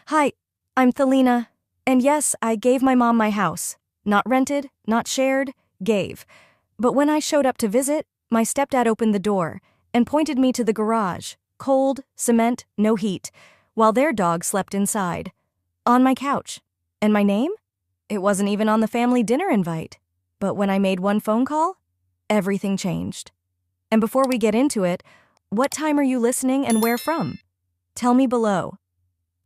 Hi, I'm Thelina. And yes, I gave my mom my house. Not rented, not shared, gave. But when I showed up to visit, my stepdad opened the door and pointed me to the garage. Cold, cement, no heat, while their dog slept inside. On my couch. And my name? It wasn't even on the family dinner invite. But when I made one phone call, everything changed. And before we get into it, what time are you listening and where from? Tell me below.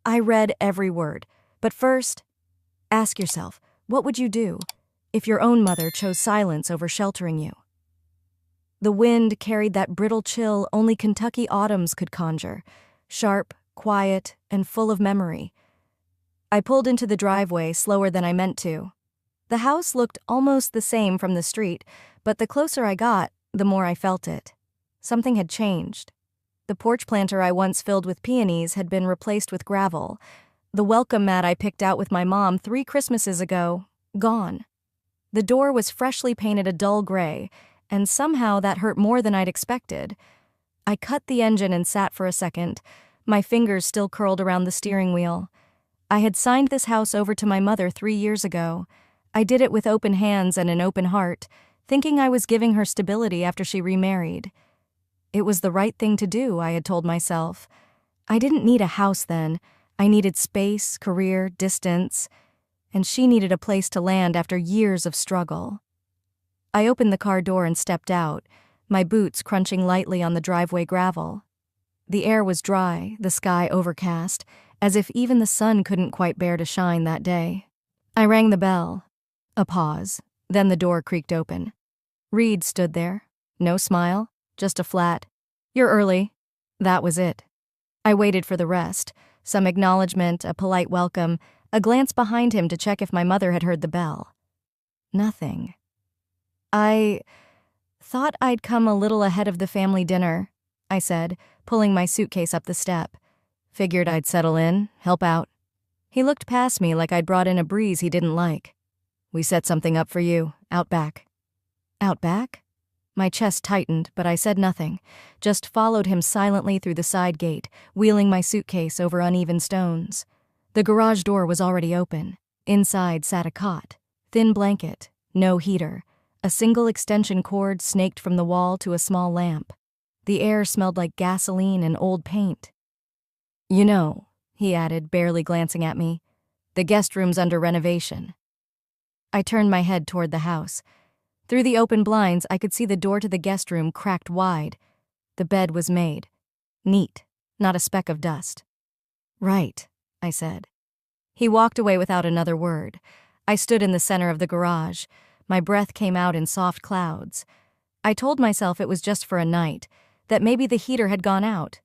I read every word, but first, ask yourself, what would you do if your own mother chose silence over sheltering you? The wind carried that brittle chill only Kentucky autumns could conjure, sharp, quiet, and full of memory. I pulled into the driveway slower than I meant to. The house looked almost the same from the street, but the closer I got, the more I felt it. Something had changed. The porch planter I once filled with peonies had been replaced with gravel. The welcome mat I picked out with my mom 3 Christmases ago, gone. The door was freshly painted a dull gray, and somehow that hurt more than I'd expected. I cut the engine and sat for a second, my fingers still curled around the steering wheel. I had signed this house over to my mother 3 years ago. I did it with open hands and an open heart, thinking I was giving her stability after she remarried. It was the right thing to do, I had told myself. I didn't need a house then. I needed space, career, distance, and she needed a place to land after years of struggle. I opened the car door and stepped out, my boots crunching lightly on the driveway gravel. The air was dry, the sky overcast, as if even the sun couldn't quite bear to shine that day. I rang the bell. A pause, then the door creaked open. Reed stood there. No smile, just a flat, "You're early." That was it. I waited for the rest, some acknowledgement, a polite welcome, a glance behind him to check if my mother had heard the bell. Nothing. I thought I'd come a little ahead of the family dinner, I said, pulling my suitcase up the step. Figured I'd settle in, help out. He looked past me like I'd brought in a breeze he didn't like. "We set something up for you, out back." Out back? My chest tightened, but I said nothing, just followed him silently through the side gate, wheeling my suitcase over uneven stones. The garage door was already open. Inside sat a cot, thin blanket, no heater, a single extension cord snaked from the wall to a small lamp. The air smelled like gasoline and old paint. "You know," he added, barely glancing at me, "the guest room's under renovation." I turned my head toward the house. Through the open blinds, I could see the door to the guest room cracked wide. The bed was made. Neat, not a speck of dust. "Right," I said. He walked away without another word. I stood in the center of the garage. My breath came out in soft clouds. I told myself it was just for a night, that maybe the heater had gone out,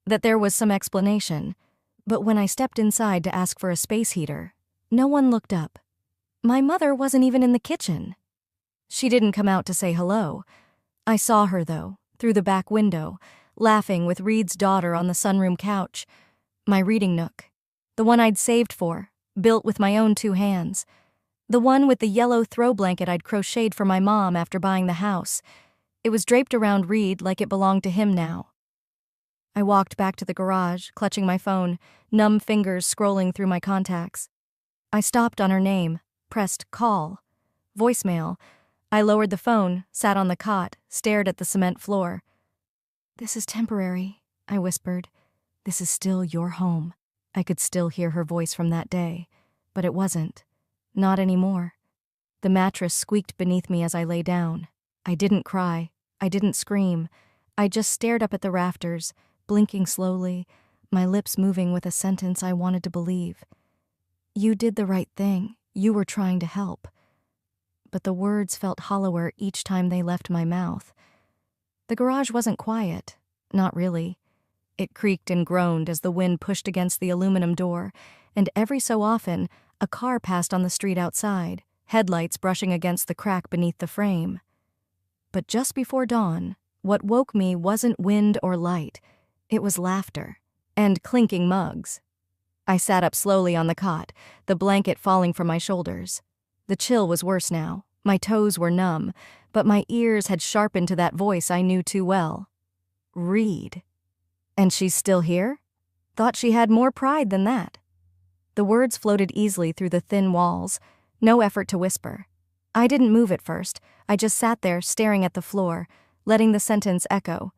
that there was some explanation. But when I stepped inside to ask for a space heater, no one looked up. My mother wasn't even in the kitchen. She didn't come out to say hello. I saw her, though, through the back window, laughing with Reed's daughter on the sunroom couch. My reading nook. The one I'd saved for, built with my own 2 hands. The one with the yellow throw blanket I'd crocheted for my mom after buying the house. It was draped around Reed like it belonged to him now. I walked back to the garage, clutching my phone, numb fingers scrolling through my contacts. I stopped on her name, pressed call. Voicemail. I lowered the phone, sat on the cot, stared at the cement floor. "This is temporary," I whispered. "This is still your home." I could still hear her voice from that day, but it wasn't. Not anymore. The mattress squeaked beneath me as I lay down. I didn't cry. I didn't scream. I just stared up at the rafters, blinking slowly, my lips moving with a sentence I wanted to believe. "You did the right thing. You were trying to help." But the words felt hollower each time they left my mouth. The garage wasn't quiet. Not really. It creaked and groaned as the wind pushed against the aluminum door, and every so often, a car passed on the street outside, headlights brushing against the crack beneath the frame. But just before dawn, what woke me wasn't wind or light. It was laughter and clinking mugs. I sat up slowly on the cot, the blanket falling from my shoulders. The chill was worse now. My toes were numb, but my ears had sharpened to that voice I knew too well. Reed. And she's still here? Thought she had more pride than that. The words floated easily through the thin walls, no effort to whisper. I didn't move at first. I just sat there staring at the floor, letting the sentence echo.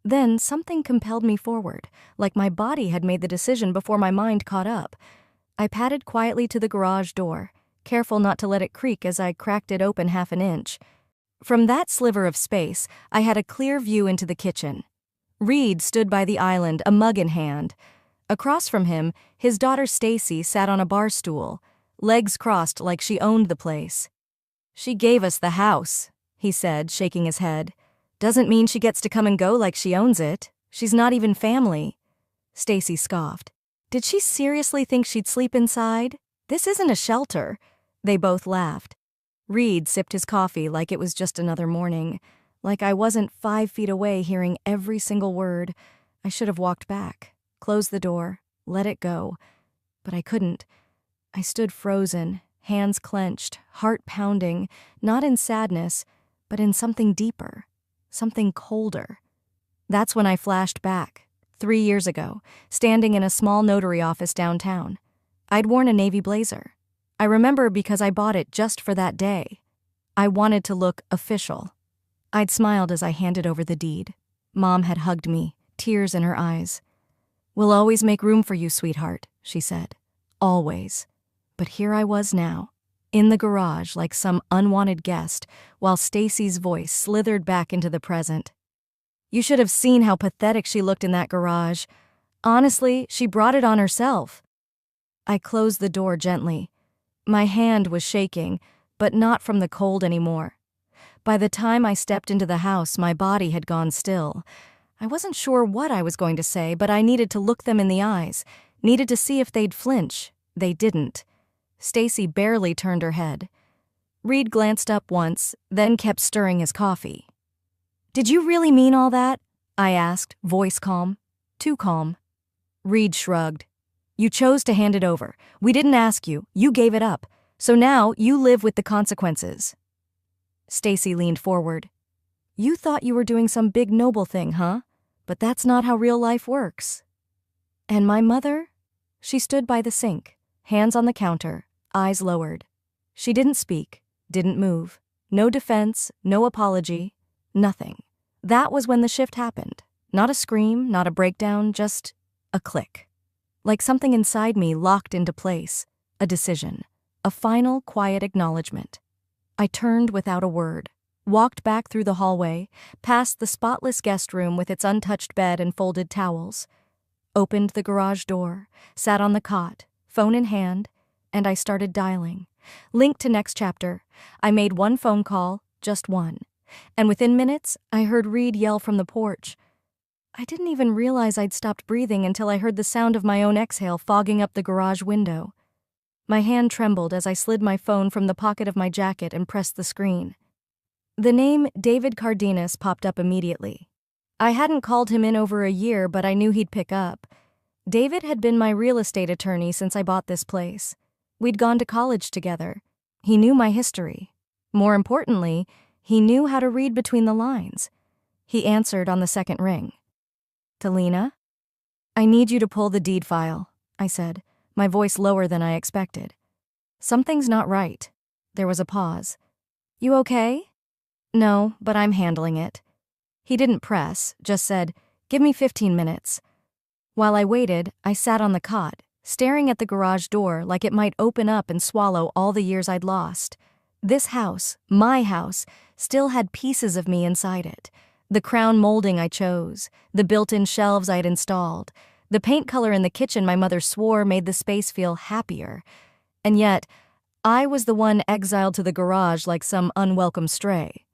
Then something compelled me forward, like my body had made the decision before my mind caught up. I padded quietly to the garage door, careful not to let it creak as I cracked it open half an inch. From that sliver of space, I had a clear view into the kitchen. Reed stood by the island, a mug in hand. Across from him, his daughter Stacy sat on a bar stool, legs crossed like she owned the place. "She gave us the house," he said, shaking his head. "Doesn't mean she gets to come and go like she owns it. She's not even family." Stacy scoffed. Did she seriously think she'd sleep inside? This isn't a shelter. They both laughed. Reed sipped his coffee like it was just another morning, like I wasn't 5 feet away hearing every single word. I should have walked back, closed the door, let it go. But I couldn't. I stood frozen, hands clenched, heart pounding, not in sadness, but in something deeper, something colder. That's when I flashed back, 3 years ago, standing in a small notary office downtown. I'd worn a navy blazer. I remember because I bought it just for that day. I wanted to look official. I'd smiled as I handed over the deed. Mom had hugged me, tears in her eyes. "We'll always make room for you, sweetheart," she said. Always. But here I was now, in the garage like some unwanted guest, while Stacy's voice slithered back into the present. "You should have seen how pathetic she looked in that garage. Honestly, she brought it on herself." I closed the door gently. My hand was shaking, but not from the cold anymore. By the time I stepped into the house, my body had gone still. I wasn't sure what I was going to say, but I needed to look them in the eyes, needed to see if they'd flinch. They didn't. Stacy barely turned her head. Reed glanced up once, then kept stirring his coffee. "Did you really mean all that?" I asked, voice calm. Too calm. Reed shrugged. "You chose to hand it over. We didn't ask you. You gave it up. So now you live with the consequences." Stacy leaned forward. "You thought you were doing some big noble thing, huh? But that's not how real life works." "And my mother?" She stood by the sink, hands on the counter, eyes lowered. She didn't speak, didn't move. No defense, no apology, nothing. That was when the shift happened. Not a scream, not a breakdown, just a click. Like something inside me locked into place. A decision. A final, quiet acknowledgement. I turned without a word, walked back through the hallway, past the spotless guest room with its untouched bed and folded towels, opened the garage door, sat on the cot, phone in hand, and I started dialing. Linked to next chapter. I made one phone call, just one. And within minutes, I heard Reed yell from the porch. I didn't even realize I'd stopped breathing until I heard the sound of my own exhale fogging up the garage window. My hand trembled as I slid my phone from the pocket of my jacket and pressed the screen. The name David Cardenas popped up immediately. I hadn't called him in over a year, but I knew he'd pick up. David had been my real estate attorney since I bought this place. We'd gone to college together. He knew my history. More importantly, he knew how to read between the lines. He answered on the second ring. "Talina? I need you to pull the deed file," I said, my voice lower than I expected. "Something's not right." There was a pause. "You okay?" "No, but I'm handling it." He didn't press, just said, "Give me 15 minutes. While I waited, I sat on the cot, staring at the garage door like it might open up and swallow all the years I'd lost. This house, my house, still had pieces of me inside it. The crown molding I chose, the built-in shelves I'd installed, the paint color in the kitchen my mother swore made the space feel happier. And yet, I was the one exiled to the garage like some unwelcome stray.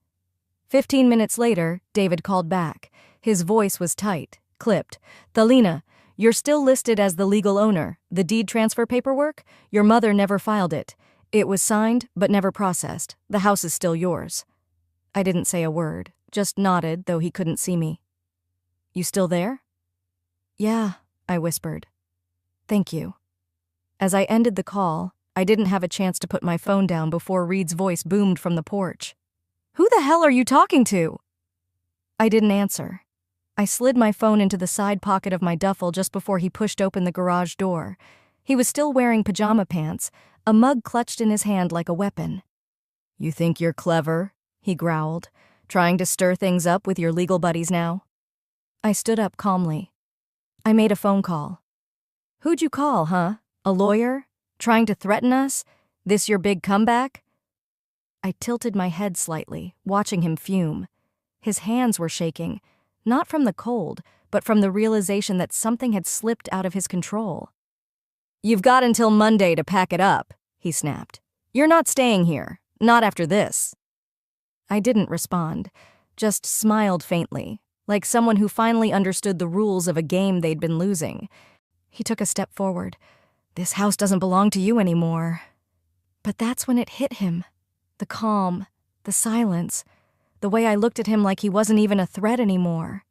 15 minutes later, David called back. His voice was tight, clipped. "Talina, you're still listed as the legal owner. The deed transfer paperwork? Your mother never filed it. It was signed, but never processed. The house is still yours." I didn't say a word, just nodded, though he couldn't see me. "You still there?" "Yeah," I whispered. "Thank you." As I ended the call, I didn't have a chance to put my phone down before Reed's voice boomed from the porch. "Who the hell are you talking to?" I didn't answer. I slid my phone into the side pocket of my duffel just before he pushed open the garage door. He was still wearing pajama pants, a mug clutched in his hand like a weapon. "You think you're clever?" he growled. "Trying to stir things up with your legal buddies now?" I stood up calmly. "I made a phone call." "Who'd you call, huh? A lawyer? Trying to threaten us? This your big comeback?" I tilted my head slightly, watching him fume. His hands were shaking, not from the cold, but from the realization that something had slipped out of his control. "You've got until Monday to pack it up," he snapped. "You're not staying here, not after this." I didn't respond, just smiled faintly, like someone who finally understood the rules of a game they'd been losing. He took a step forward. "This house doesn't belong to you anymore." But that's when it hit him. The calm, the silence, the way I looked at him like he wasn't even a threat anymore.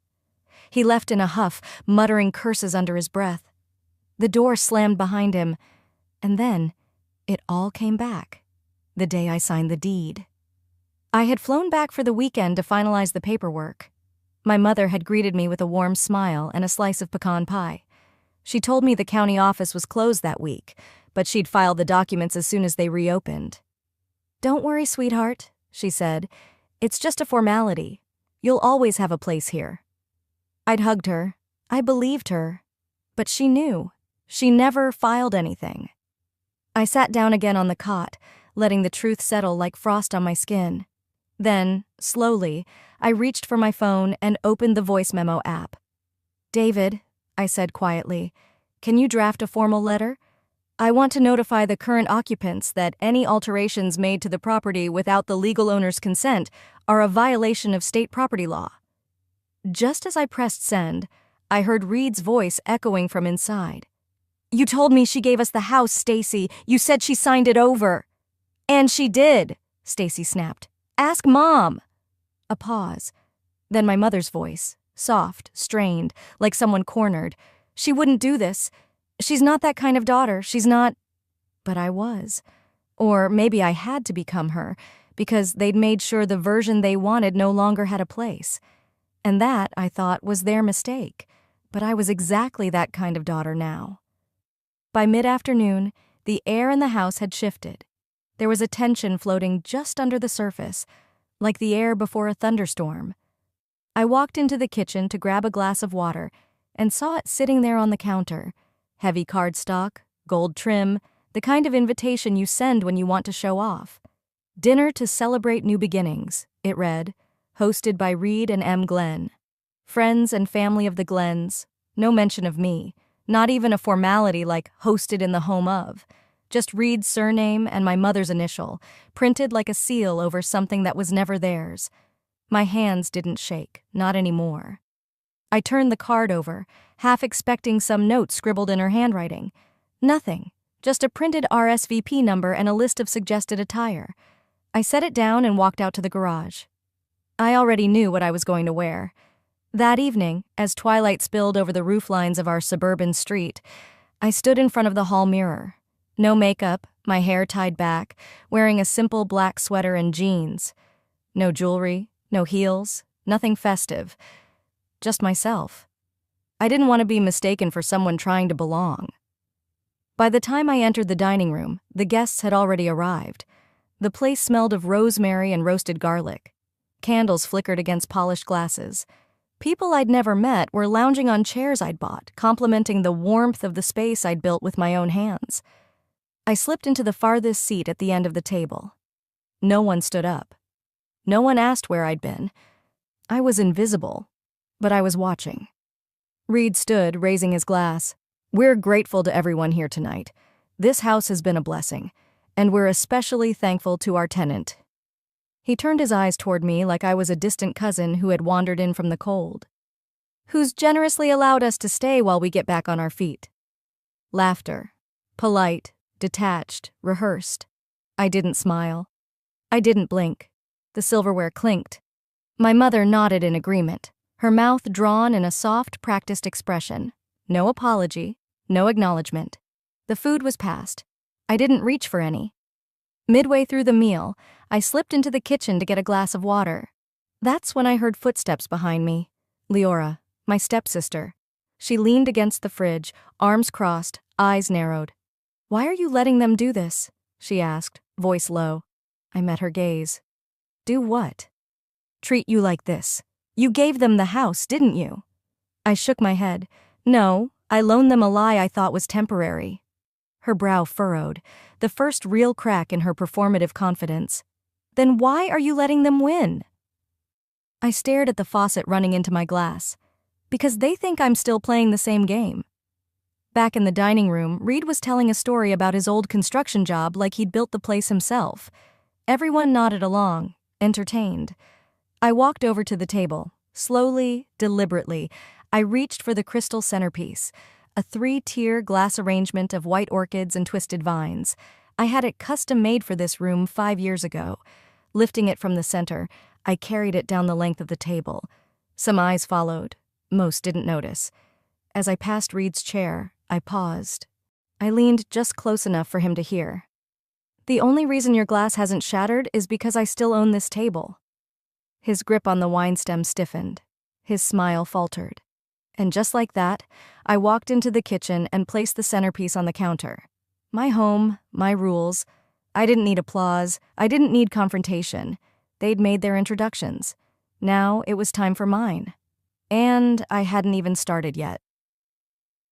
He left in a huff, muttering curses under his breath. The door slammed behind him, and then it all came back, the day I signed the deed. I had flown back for the weekend to finalize the paperwork. My mother had greeted me with a warm smile and a slice of pecan pie. She told me the county office was closed that week, but she'd file the documents as soon as they reopened. "Don't worry, sweetheart," she said. "It's just a formality. You'll always have a place here." I'd hugged her. I believed her. But she knew. She never filed anything. I sat down again on the cot, letting the truth settle like frost on my skin. Then, slowly, I reached for my phone and opened the voice memo app. "David," I said quietly, "can you draft a formal letter? I want to notify the current occupants that any alterations made to the property without the legal owner's consent are a violation of state property law." Just as I pressed send, I heard Reed's voice echoing from inside. "You told me she gave us the house, Stacy. You said she signed it over." "And she did," Stacy snapped. "Ask Mom." A pause. Then my mother's voice, soft, strained, like someone cornered. "She wouldn't do this. She's not that kind of daughter. She's not—" But I was. Or maybe I had to become her, because they'd made sure the version they wanted no longer had a place. And that, I thought, was their mistake. But I was exactly that kind of daughter now. By mid-afternoon, the air in the house had shifted. There was a tension floating just under the surface, like the air before a thunderstorm. I walked into the kitchen to grab a glass of water and saw it sitting there on the counter. Heavy cardstock, gold trim, the kind of invitation you send when you want to show off. "Dinner to celebrate new beginnings," it read, hosted by Reed and M. Glenn. Friends and family of the Glens, no mention of me, not even a formality like hosted in the home of. Just Reed's surname and my mother's initial, printed like a seal over something that was never theirs. My hands didn't shake, not anymore. I turned the card over, half expecting some note scribbled in her handwriting. Nothing, just a printed RSVP number and a list of suggested attire. I set it down and walked out to the garage. I already knew what I was going to wear. That evening, as twilight spilled over the rooflines of our suburban street, I stood in front of the hall mirror. No makeup, my hair tied back, wearing a simple black sweater and jeans. No jewelry, no heels, nothing festive. Just myself. I didn't want to be mistaken for someone trying to belong. By the time I entered the dining room, the guests had already arrived. The place smelled of rosemary and roasted garlic. Candles flickered against polished glasses. People I'd never met were lounging on chairs I'd bought, complimenting the warmth of the space I'd built with my own hands. I slipped into the farthest seat at the end of the table. No one stood up. No one asked where I'd been. I was invisible, but I was watching. Reed stood, raising his glass. "We're grateful to everyone here tonight. This house has been a blessing, and we're especially thankful to our tenant." He turned his eyes toward me like I was a distant cousin who had wandered in from the cold. "Who's generously allowed us to stay while we get back on our feet." Laughter. Polite, detached, rehearsed. I didn't smile. I didn't blink. The silverware clinked. My mother nodded in agreement, her mouth drawn in a soft, practiced expression. No apology, no acknowledgement. The food was passed. I didn't reach for any. Midway through the meal, I slipped into the kitchen to get a glass of water. That's when I heard footsteps behind me. Leora, my stepsister. She leaned against the fridge, arms crossed, eyes narrowed. Why are you letting them do this? She asked, voice low. I met her gaze. Do what? Treat you like this. You gave them the house, didn't you? I shook my head. No, I loaned them a lie I thought was temporary. Her brow furrowed, the first real crack in her performative confidence. Then why are you letting them win? I stared at the faucet running into my glass. Because they think I'm still playing the same game. Back in the dining room, Reed was telling a story about his old construction job like he'd built the place himself. Everyone nodded along, entertained. I walked over to the table. Slowly, deliberately, I reached for the crystal centerpiece, a 3-tier glass arrangement of white orchids and twisted vines. I had it custom-made for this room 5 years ago. Lifting it from the center, I carried it down the length of the table. Some eyes followed. Most didn't notice. As I passed Reed's chair, I paused. I leaned just close enough for him to hear. The only reason your glass hasn't shattered is because I still own this table. His grip on the wine stem stiffened. His smile faltered. And just like that, I walked into the kitchen and placed the centerpiece on the counter. My home, my rules. I didn't need applause. I didn't need confrontation. They'd made their introductions. Now it was time for mine. And I hadn't even started yet.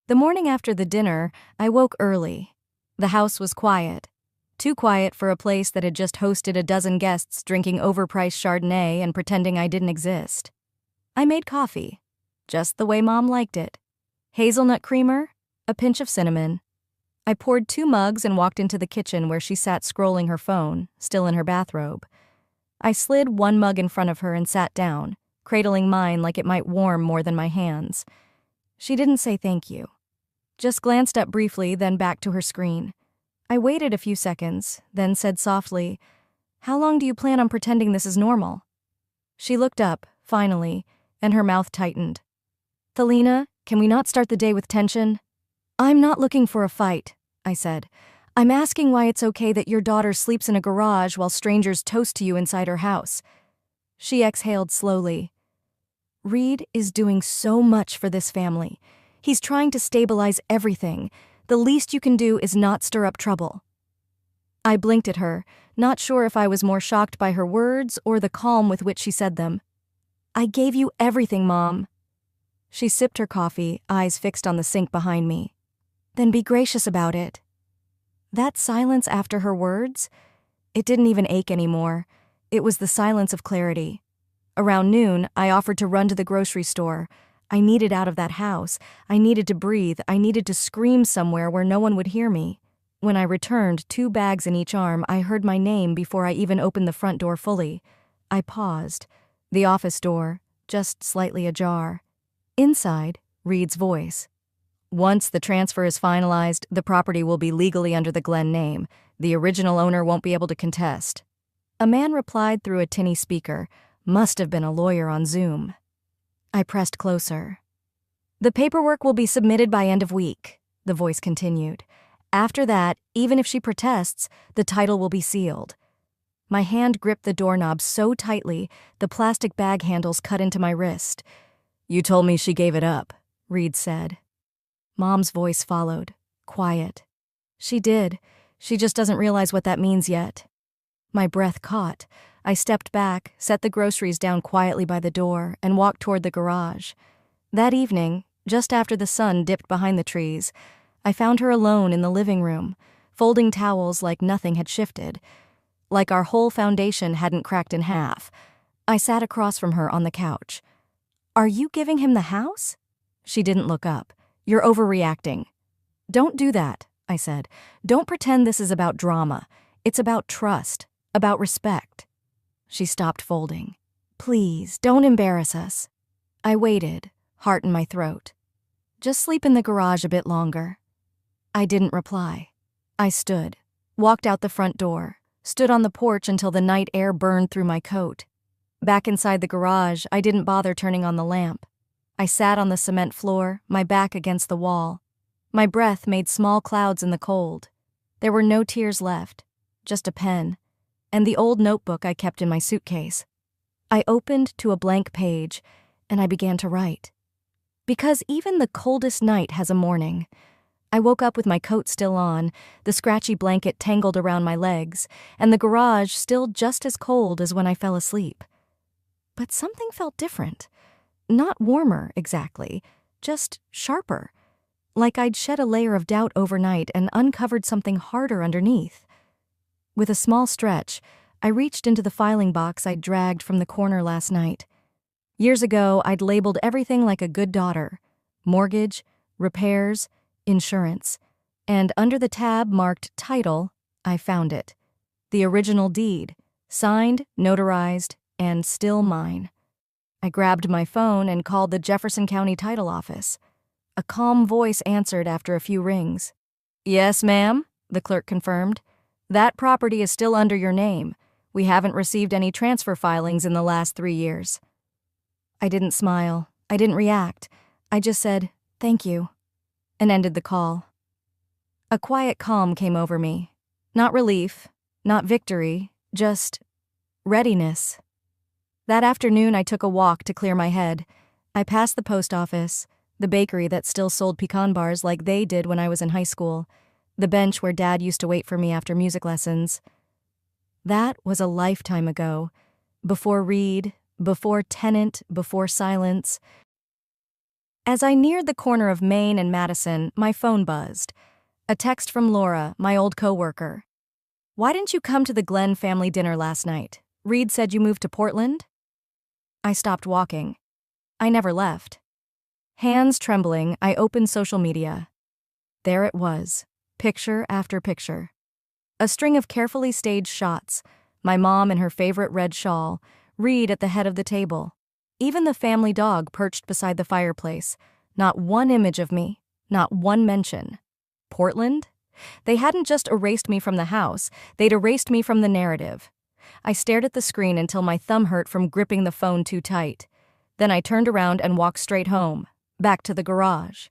The morning after the dinner, I woke early. The house was quiet. Too quiet for a place that had just hosted a dozen guests drinking overpriced Chardonnay and pretending I didn't exist. I made coffee, just the way Mom liked it. Hazelnut creamer, a pinch of cinnamon. I poured 2 mugs and walked into the kitchen where she sat scrolling her phone, still in her bathrobe. I slid 1 mug in front of her and sat down, cradling mine like it might warm more than my hands. She didn't say thank you. Just glanced up briefly, then back to her screen. I waited a few seconds, then said softly, "How long do you plan on pretending this is normal?" She looked up, finally, and her mouth tightened. "Thelina, can we not start the day with tension?" "I'm not looking for a fight," I said. "I'm asking why it's okay that your daughter sleeps in a garage while strangers toast to you inside her house." She exhaled slowly. "Reed is doing so much for this family. He's trying to stabilize everything. The least you can do is not stir up trouble." I blinked at her, not sure if I was more shocked by her words or the calm with which she said them. "I gave you everything, Mom." She sipped her coffee, eyes fixed on the sink behind me. "Then be gracious about it." That silence after her words, it didn't even ache anymore. It was the silence of clarity. Around noon, I offered to run to the grocery store. I needed out of that house. I needed to breathe. I needed to scream somewhere where no one would hear me. When I returned, 2 bags in each arm, I heard my name before I even opened the front door fully. I paused. The office door, just slightly ajar. Inside, Reed's voice. "Once the transfer is finalized, the property will be legally under the Glen name. The original owner won't be able to contest." A man replied through a tinny speaker. Must have been a lawyer on Zoom. I pressed closer. "The paperwork will be submitted by end of week," the voice continued. "After that, even if she protests, the title will be sealed." My hand gripped the doorknob so tightly, the plastic bag handles cut into my wrist. "You told me she gave it up," Reed said. Mom's voice followed, quiet. "She did. She just doesn't realize what that means yet." My breath caught. I stepped back, set the groceries down quietly by the door, and walked toward the garage. That evening, just after the sun dipped behind the trees, I found her alone in the living room, folding towels like nothing had shifted, like our whole foundation hadn't cracked in half. I sat across from her on the couch. "Are you giving him the house?" She didn't look up. "You're overreacting." "Don't do that," I said. "Don't pretend this is about drama. It's about trust, about respect." She stopped folding. "Please, don't embarrass us." I waited, heart in my throat. "Just sleep in the garage a bit longer." I didn't reply. I stood, walked out the front door, stood on the porch until the night air burned through my coat. Back inside the garage, I didn't bother turning on the lamp. I sat on the cement floor, my back against the wall. My breath made small clouds in the cold. There were no tears left, just a pen, and the old notebook I kept in my suitcase. I opened to a blank page, and I began to write. Because even the coldest night has a morning. I woke up with my coat still on, the scratchy blanket tangled around my legs, and the garage still just as cold as when I fell asleep. But something felt different. Not warmer, exactly, just sharper. Like I'd shed a layer of doubt overnight and uncovered something harder underneath. With a small stretch, I reached into the filing box I'd dragged from the corner last night. Years ago, I'd labeled everything like a good daughter: mortgage, repairs, insurance. And under the tab marked title, I found it. The original deed, signed, notarized, and still mine. I grabbed my phone and called the Jefferson County Title Office. A calm voice answered after a few rings. "Yes, ma'am," the clerk confirmed. "That property is still under your name. We haven't received any transfer filings in the last 3 years." I didn't smile. I didn't react. I just said, "Thank you," and ended the call. A quiet calm came over me. Not relief, not victory, just readiness. That afternoon, I took a walk to clear my head. I passed the post office, the bakery that still sold pecan bars like they did when I was in high school, the bench where Dad used to wait for me after music lessons. That was a lifetime ago. Before Reed, before Tenant, before Silence. As I neared the corner of Main and Madison, my phone buzzed. A text from Laura, my old coworker. "Why didn't you come to the Glenn family dinner last night? Reed said you moved to Portland?" I stopped walking. I never left. Hands trembling, I opened social media. There it was, picture after picture. A string of carefully staged shots, my mom in her favorite red shawl, Reed at the head of the table. Even the family dog perched beside the fireplace. Not one image of me, not one mention. Portland? They hadn't just erased me from the house, they'd erased me from the narrative. I stared at the screen until my thumb hurt from gripping the phone too tight. Then I turned around and walked straight home, back to the garage.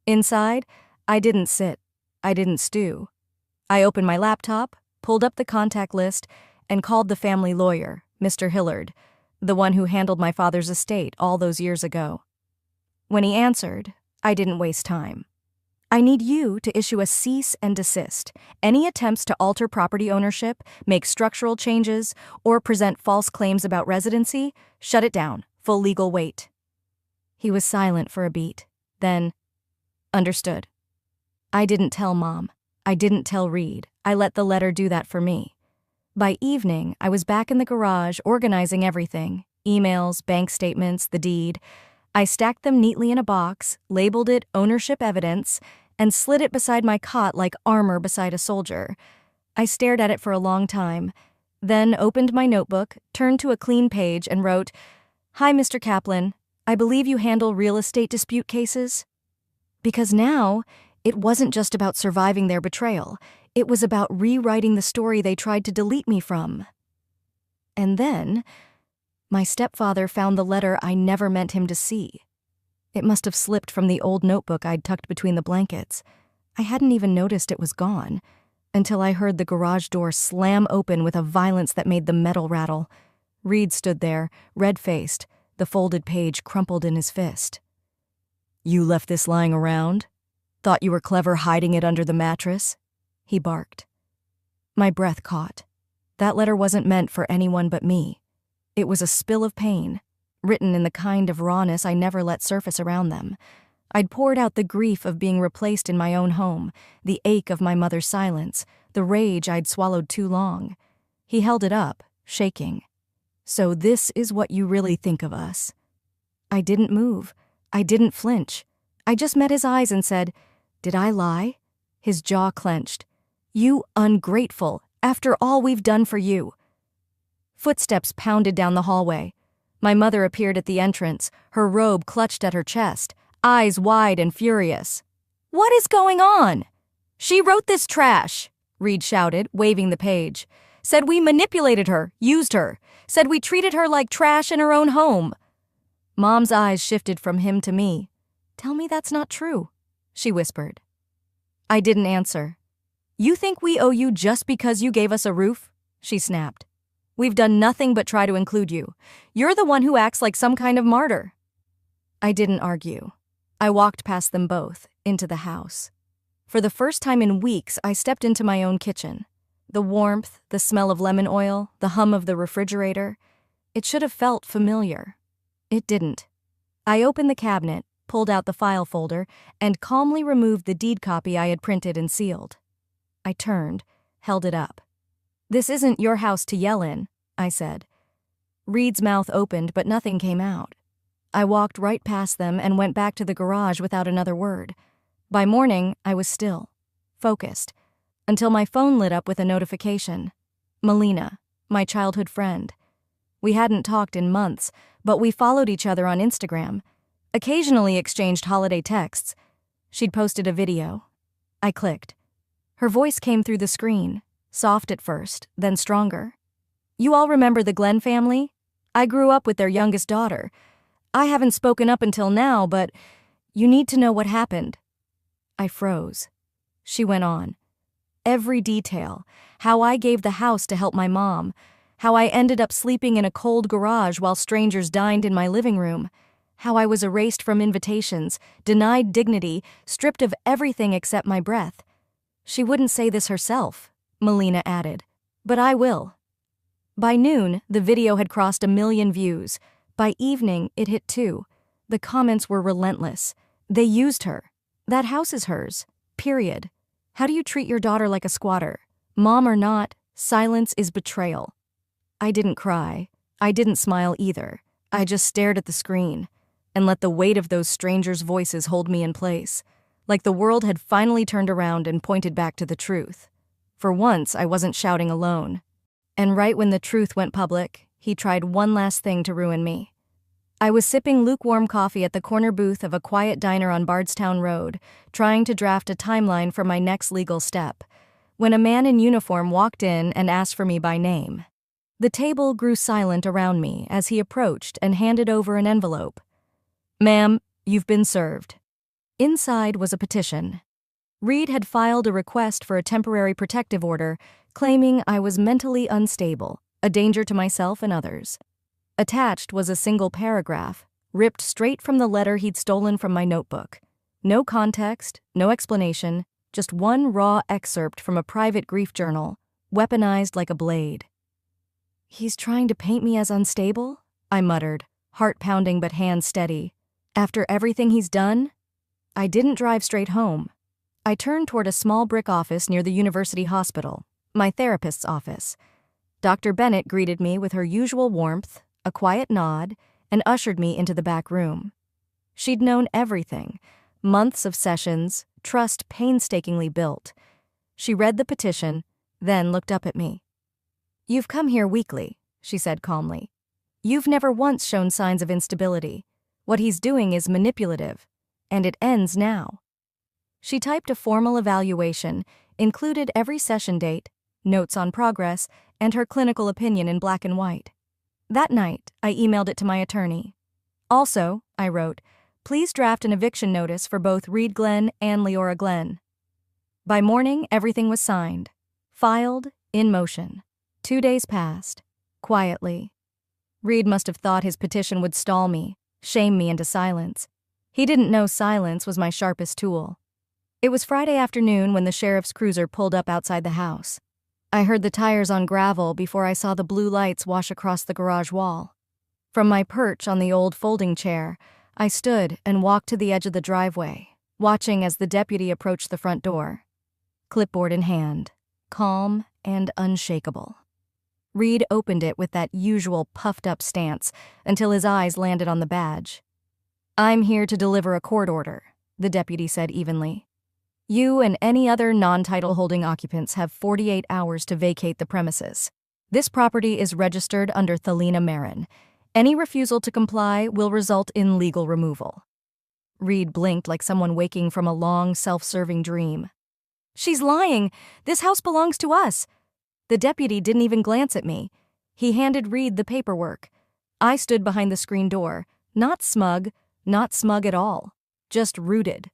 Inside, I didn't sit. I didn't stew. I opened my laptop, pulled up the contact list, and called the family lawyer, Mr. Hillard, the one who handled my father's estate all those years ago. When he answered, I didn't waste time. "I need you to issue a cease and desist. Any attempts to alter property ownership, make structural changes, or present false claims about residency, shut it down. Full legal wait." He was silent for a beat. Then, "Understood." I didn't tell Mom. I didn't tell Reed. I let the letter do that for me. By evening, I was back in the garage organizing everything: emails, bank statements, the deed. I stacked them neatly in a box, labeled it ownership evidence, and slid it beside my cot like armor beside a soldier. I stared at it for a long time, then opened my notebook, turned to a clean page, and wrote, "Hi, Mr. Kaplan. I believe you handle real estate dispute cases?" Because now, it wasn't just about surviving their betrayal. It was about rewriting the story they tried to delete me from. And then, my stepfather found the letter I never meant him to see. It must have slipped from the old notebook I'd tucked between the blankets. I hadn't even noticed it was gone, until I heard the garage door slam open with a violence that made the metal rattle. Reed stood there, red-faced, the folded page crumpled in his fist. "You left this lying around? Thought you were clever hiding it under the mattress?" he barked. My breath caught. That letter wasn't meant for anyone but me. It was a spill of pain, written in the kind of rawness I never let surface around them. I'd poured out the grief of being replaced in my own home, the ache of my mother's silence, the rage I'd swallowed too long. He held it up, shaking. "So this is what you really think of us." I didn't move. I didn't flinch. I just met his eyes and said, "Did I lie?" His jaw clenched. "You ungrateful, after all we've done for you." Footsteps pounded down the hallway. My mother appeared at the entrance, her robe clutched at her chest, eyes wide and furious. "What is going on?" "She wrote this trash," Reed shouted, waving the page. "Said we manipulated her, used her. Said we treated her like trash in her own home." Mom's eyes shifted from him to me. "Tell me that's not true," she whispered. I didn't answer. "You think we owe you just because you gave us a roof?" she snapped. "We've done nothing but try to include you. You're the one who acts like some kind of martyr." I didn't argue. I walked past them both, into the house. For the first time in weeks, I stepped into my own kitchen. The warmth, the smell of lemon oil, the hum of the refrigerator. It should have felt familiar. It didn't. I opened the cabinet, pulled out the file folder, and calmly removed the deed copy I had printed and sealed. I turned, held it up. "This isn't your house to yell in," I said. Reed's mouth opened, but nothing came out. I walked right past them and went back to the garage without another word. By morning, I was still, focused, until my phone lit up with a notification. Melina, my childhood friend. We hadn't talked in months, but we followed each other on Instagram, occasionally exchanged holiday texts. She'd posted a video. I clicked. Her voice came through the screen, soft at first, then stronger. "You all remember the Glenn family? I grew up with their youngest daughter. I haven't spoken up until now, but you need to know what happened." I froze. She went on. Every detail, how I gave the house to help my mom, how I ended up sleeping in a cold garage while strangers dined in my living room, how I was erased from invitations, denied dignity, stripped of everything except my breath. She wouldn't say this herself, Melina added, but I will. By noon, the video had crossed 1 million views. By evening, it hit 2. The comments were relentless. They used her. That house is hers. Period. How do you treat your daughter like a squatter? Mom or not, silence is betrayal. I didn't cry. I didn't smile either. I just stared at the screen and let the weight of those strangers' voices hold me in place, like the world had finally turned around and pointed back to the truth. For once, I wasn't shouting alone. And right when the truth went public, he tried one last thing to ruin me. I was sipping lukewarm coffee at the corner booth of a quiet diner on Bardstown Road, trying to draft a timeline for my next legal step, when a man in uniform walked in and asked for me by name. The table grew silent around me as he approached and handed over an envelope. "Ma'am, you've been served." Inside was a petition. Reed had filed a request for a temporary protective order, claiming I was mentally unstable, a danger to myself and others. Attached was a single paragraph, ripped straight from the letter he'd stolen from my notebook. No context, no explanation, just one raw excerpt from a private grief journal, weaponized like a blade. "He's trying to paint me as unstable?" I muttered, heart pounding but hands steady. "After everything he's done?" I didn't drive straight home. I turned toward a small brick office near the university hospital, my therapist's office. Dr. Bennett greeted me with her usual warmth, a quiet nod, and ushered me into the back room. She'd known everything, months of sessions, trust painstakingly built. She read the petition, then looked up at me. "You've come here weekly," she said calmly. "You've never once shown signs of instability. What he's doing is manipulative, and it ends now." She typed a formal evaluation, included every session date, notes on progress, and her clinical opinion in black and white. That night, I emailed it to my attorney. "Also," I wrote, "please draft an eviction notice for both Reed Glenn and Leora Glenn." By morning, everything was signed, filed, in motion. 2 days passed, quietly. Reed must have thought his petition would stall me, shame me into silence. He didn't know silence was my sharpest tool. It was Friday afternoon when the sheriff's cruiser pulled up outside the house. I heard the tires on gravel before I saw the blue lights wash across the garage wall. From my perch on the old folding chair, I stood and walked to the edge of the driveway, watching as the deputy approached the front door. Clipboard in hand, calm and unshakable. Reed opened it with that usual puffed-up stance until his eyes landed on the badge. "I'm here to deliver a court order," the deputy said evenly. "You and any other non-title holding occupants have 48 hours to vacate the premises. This property is registered under Thelina Marin. Any refusal to comply will result in legal removal." Reed blinked like someone waking from a long, self-serving dream. "She's lying! This house belongs to us!" The deputy didn't even glance at me. He handed Reed the paperwork. I stood behind the screen door, not smug at all, just rooted.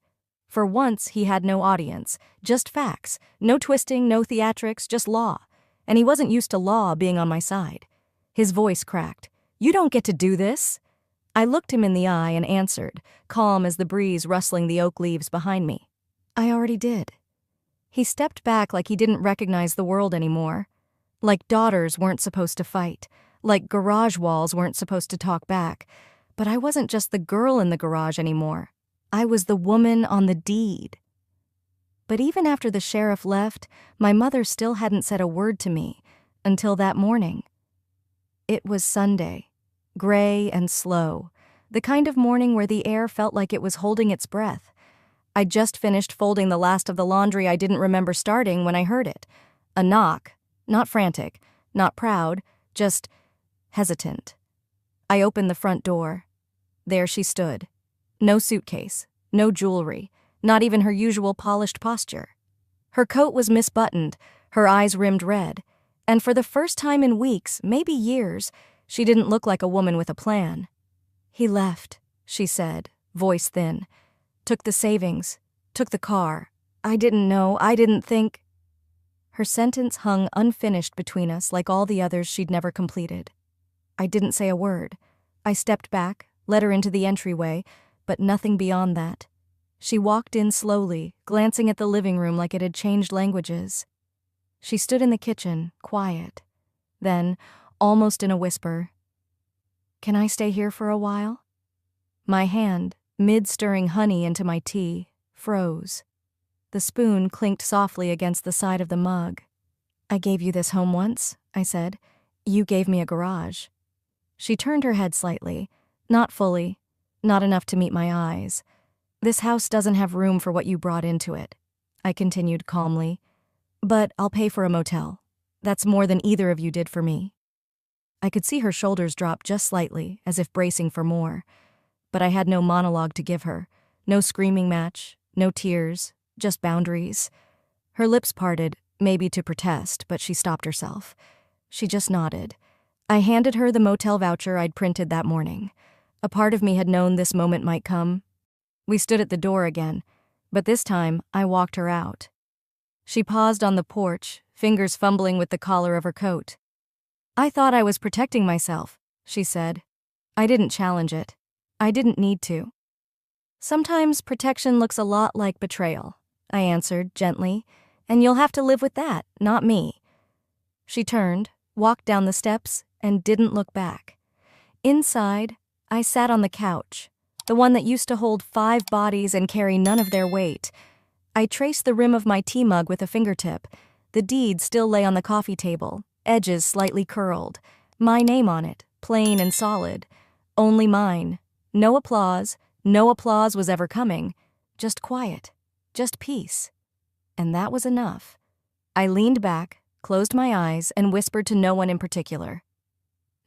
For once, he had no audience, just facts, no twisting, no theatrics, just law. And he wasn't used to law being on my side. His voice cracked. "You don't get to do this." I looked him in the eye and answered, calm as the breeze rustling the oak leaves behind me. "I already did. He stepped back like he didn't recognize the world anymore. Like daughters weren't supposed to fight. Like garage walls weren't supposed to talk back. But I wasn't just the girl in the garage anymore. I was the woman on the deed. But even after the sheriff left, my mother still hadn't said a word to me until that morning. It was Sunday, gray and slow, the kind of morning where the air felt like it was holding its breath. I'd just finished folding the last of the laundry I didn't remember starting when I heard it. A knock, not frantic, not proud, just hesitant. I opened the front door. There she stood. No suitcase, no jewelry, not even her usual polished posture. Her coat was misbuttoned, her eyes rimmed red, and for the first time in weeks, maybe years, she didn't look like a woman with a plan. "He left," she said, voice thin. "Took the savings, took the car. I didn't know, I didn't think." Her sentence hung unfinished between us like all the others she'd never completed. I didn't say a word. I stepped back, led her into the entryway, but nothing beyond that. She walked in slowly, glancing at the living room like it had changed languages. She stood in the kitchen, quiet. Then, almost in a whisper, "Can I stay here for a while?" My hand, mid-stirring honey into my tea, froze. The spoon clinked softly against the side of the mug. "I gave you this home once," I said. "You gave me a garage." She turned her head slightly, not fully, not enough to meet my eyes. "This house doesn't have room for what you brought into it," I continued calmly. "But I'll pay for a motel. That's more than either of you did for me." I could see her shoulders drop just slightly, as if bracing for more. But I had no monologue to give her, no screaming match, no tears, just boundaries. Her lips parted, maybe to protest, but she stopped herself. She just nodded. I handed her the motel voucher I'd printed that morning. A part of me had known this moment might come. We stood at the door again, but this time I walked her out. She paused on the porch, fingers fumbling with the collar of her coat. "I thought I was protecting myself," she said. I didn't challenge it. I didn't need to. "Sometimes protection looks a lot like betrayal," I answered gently, "and you'll have to live with that, not me." She turned, walked down the steps, and didn't look back. Inside, I sat on the couch, the one that used to hold 5 bodies and carry none of their weight. I traced the rim of my tea mug with a fingertip. The deed still lay on the coffee table, edges slightly curled. My name on it, plain and solid. Only mine. No applause was ever coming. Just quiet. Just peace. And that was enough. I leaned back, closed my eyes, and whispered to no one in particular.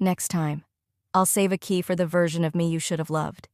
"Next time, I'll save a key for the version of me you should have loved."